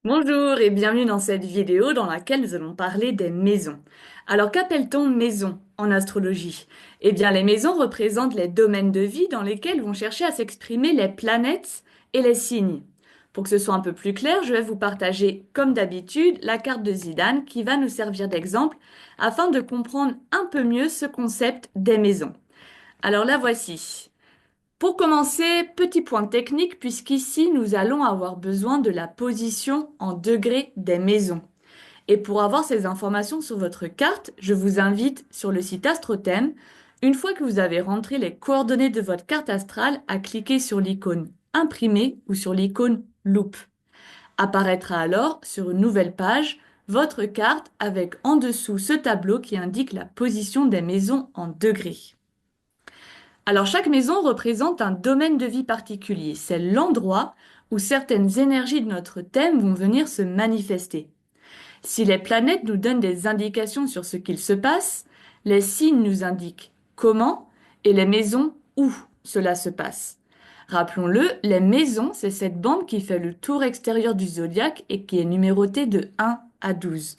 Bonjour et bienvenue dans cette vidéo dans laquelle nous allons parler des maisons. Alors qu'appelle-t-on maison en astrologie? Eh bien les maisons représentent les domaines de vie dans lesquels vont chercher à s'exprimer les planètes et les signes. Pour que ce soit un peu plus clair, je vais vous partager comme d'habitude la carte de Zidane qui va nous servir d'exemple afin de comprendre un peu mieux ce concept des maisons. Alors la voici. Pour commencer, petit point technique, puisqu'ici nous allons avoir besoin de la position en degrés des maisons. Et pour avoir ces informations sur votre carte, je vous invite sur le site AstroThème, une fois que vous avez rentré les coordonnées de votre carte astrale, à cliquer sur l'icône Imprimer ou sur l'icône Loupe. Apparaîtra alors sur une nouvelle page votre carte avec en dessous ce tableau qui indique la position des maisons en degrés. Alors chaque maison représente un domaine de vie particulier. C'est l'endroit où certaines énergies de notre thème vont venir se manifester. Si les planètes nous donnent des indications sur ce qu'il se passe, les signes nous indiquent comment et les maisons où cela se passe. Rappelons-le, les maisons, c'est cette bande qui fait le tour extérieur du zodiaque et qui est numérotée de 1 à 12.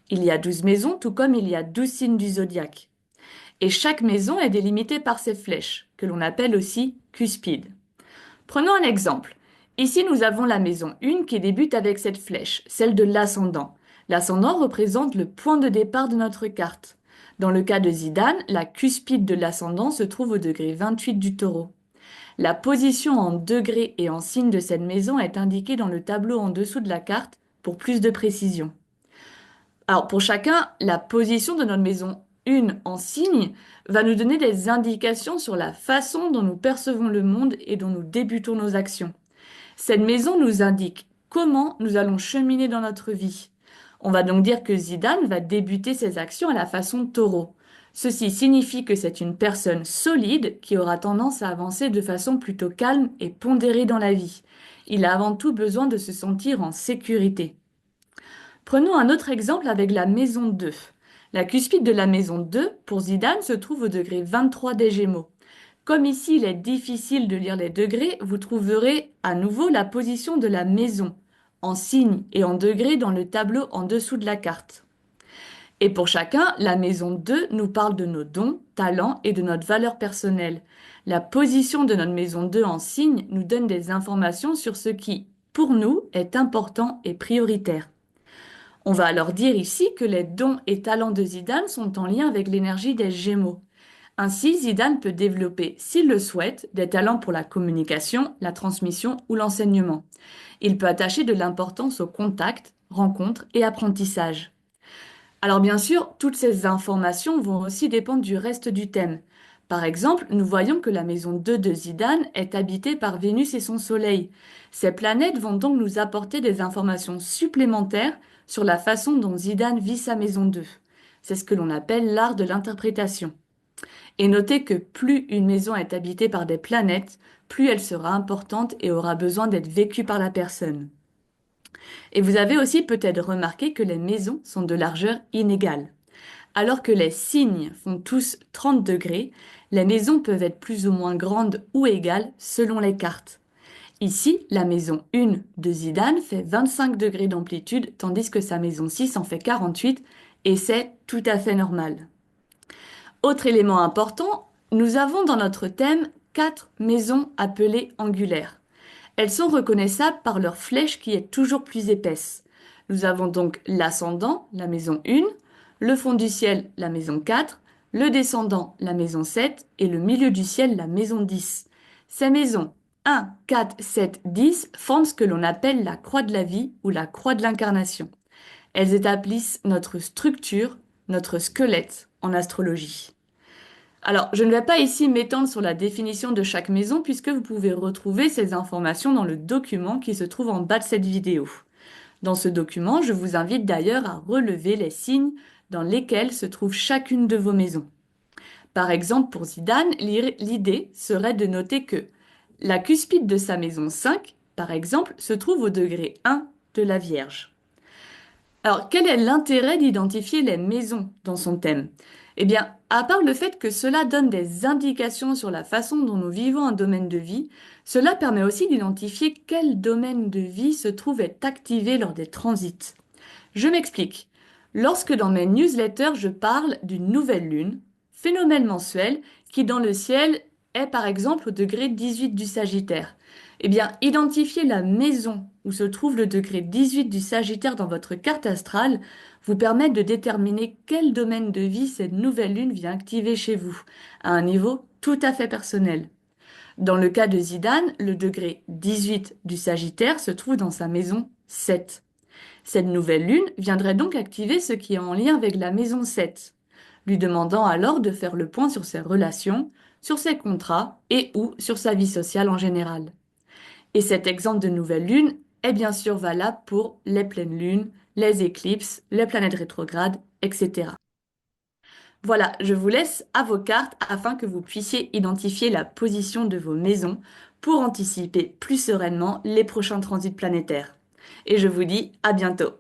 Il y a 12 maisons, tout comme il y a 12 signes du zodiaque. Et chaque maison est délimitée par ses flèches, que l'on appelle aussi cuspides. Prenons un exemple. Ici, nous avons la maison 1 qui débute avec cette flèche, celle de l'ascendant. L'ascendant représente le point de départ de notre carte. Dans le cas de Zidane, la cuspide de l'ascendant se trouve au degré 28 du taureau. La position en degrés et en signes de cette maison est indiquée dans le tableau en dessous de la carte pour plus de précision. Alors pour chacun, la position de notre maison 1 en signe va nous donner des indications sur la façon dont nous percevons le monde et dont nous débutons nos actions. Cette maison nous indique comment nous allons cheminer dans notre vie. On va donc dire que Zidane va débuter ses actions à la façon taureau. Ceci signifie que c'est une personne solide qui aura tendance à avancer de façon plutôt calme et pondérée dans la vie. Il a avant tout besoin de se sentir en sécurité. Prenons un autre exemple avec la maison 2. La cuspide de la maison 2, pour Zidane, se trouve au degré 23 des Gémeaux. Comme ici il est difficile de lire les degrés, vous trouverez à nouveau la position de la maison, en signe et en degrés dans le tableau en dessous de la carte. Et pour chacun, la maison 2 nous parle de nos dons, talents et de notre valeur personnelle. La position de notre maison 2 en signe nous donne des informations sur ce qui, pour nous, est important et prioritaire. On va alors dire ici que les dons et talents de Zidane sont en lien avec l'énergie des Gémeaux. Ainsi, Zidane peut développer, s'il le souhaite, des talents pour la communication, la transmission ou l'enseignement. Il peut attacher de l'importance au contact, rencontres et apprentissage. Alors bien sûr, toutes ces informations vont aussi dépendre du reste du thème. Par exemple, nous voyons que la maison 2 de Zidane est habitée par Vénus et son Soleil. Ces planètes vont donc nous apporter des informations supplémentaires sur la façon dont Zidane vit sa maison 2. C'est ce que l'on appelle l'art de l'interprétation. Et notez que plus une maison est habitée par des planètes, plus elle sera importante et aura besoin d'être vécue par la personne. Et vous avez aussi peut-être remarqué que les maisons sont de largeur inégale. Alors que les signes font tous 30 degrés, les maisons peuvent être plus ou moins grandes ou égales selon les cartes. Ici, la maison 1 de Zidane fait 25 degrés d'amplitude, tandis que sa maison 6 en fait 48, et c'est tout à fait normal. Autre élément important, nous avons dans notre thème 4 maisons appelées angulaires. Elles sont reconnaissables par leur flèche qui est toujours plus épaisse. Nous avons donc l'ascendant, la maison 1, le fond du ciel, la maison 4, le descendant, la maison 7 et le milieu du ciel, la maison 10. Ces maisons 1, 4, 7, 10 forment ce que l'on appelle la croix de la vie ou la croix de l'incarnation. Elles établissent notre structure, notre squelette en astrologie. Alors, je ne vais pas ici m'étendre sur la définition de chaque maison puisque vous pouvez retrouver ces informations dans le document qui se trouve en bas de cette vidéo. Dans ce document, je vous invite d'ailleurs à relever les signes dans lesquels se trouve chacune de vos maisons. Par exemple, pour Zidane, l'idée serait de noter que la cuspide de sa maison 5, par exemple, se trouve au degré 1 de la Vierge. Alors, quel est l'intérêt d'identifier les maisons dans son thème? Eh bien, à part le fait que cela donne des indications sur la façon dont nous vivons un domaine de vie, cela permet aussi d'identifier quel domaine de vie se trouvait activé lors des transits. Je m'explique. Lorsque dans mes newsletters je parle d'une nouvelle lune, phénomène mensuel qui dans le ciel est par exemple au degré 18 du Sagittaire, eh bien identifier la maison où se trouve le degré 18 du Sagittaire dans votre carte astrale vous permet de déterminer quel domaine de vie cette nouvelle lune vient activer chez vous, à un niveau tout à fait personnel. Dans le cas de Zidane, le degré 18 du Sagittaire se trouve dans sa maison 7. Cette nouvelle lune viendrait donc activer ce qui est en lien avec la maison 7, lui demandant alors de faire le point sur ses relations, sur ses contrats et ou sur sa vie sociale en général. Et cet exemple de nouvelle lune est bien sûr valable pour les pleines lunes, les éclipses, les planètes rétrogrades, etc. Voilà, je vous laisse à vos cartes afin que vous puissiez identifier la position de vos maisons pour anticiper plus sereinement les prochains transits planétaires. Et je vous dis à bientôt.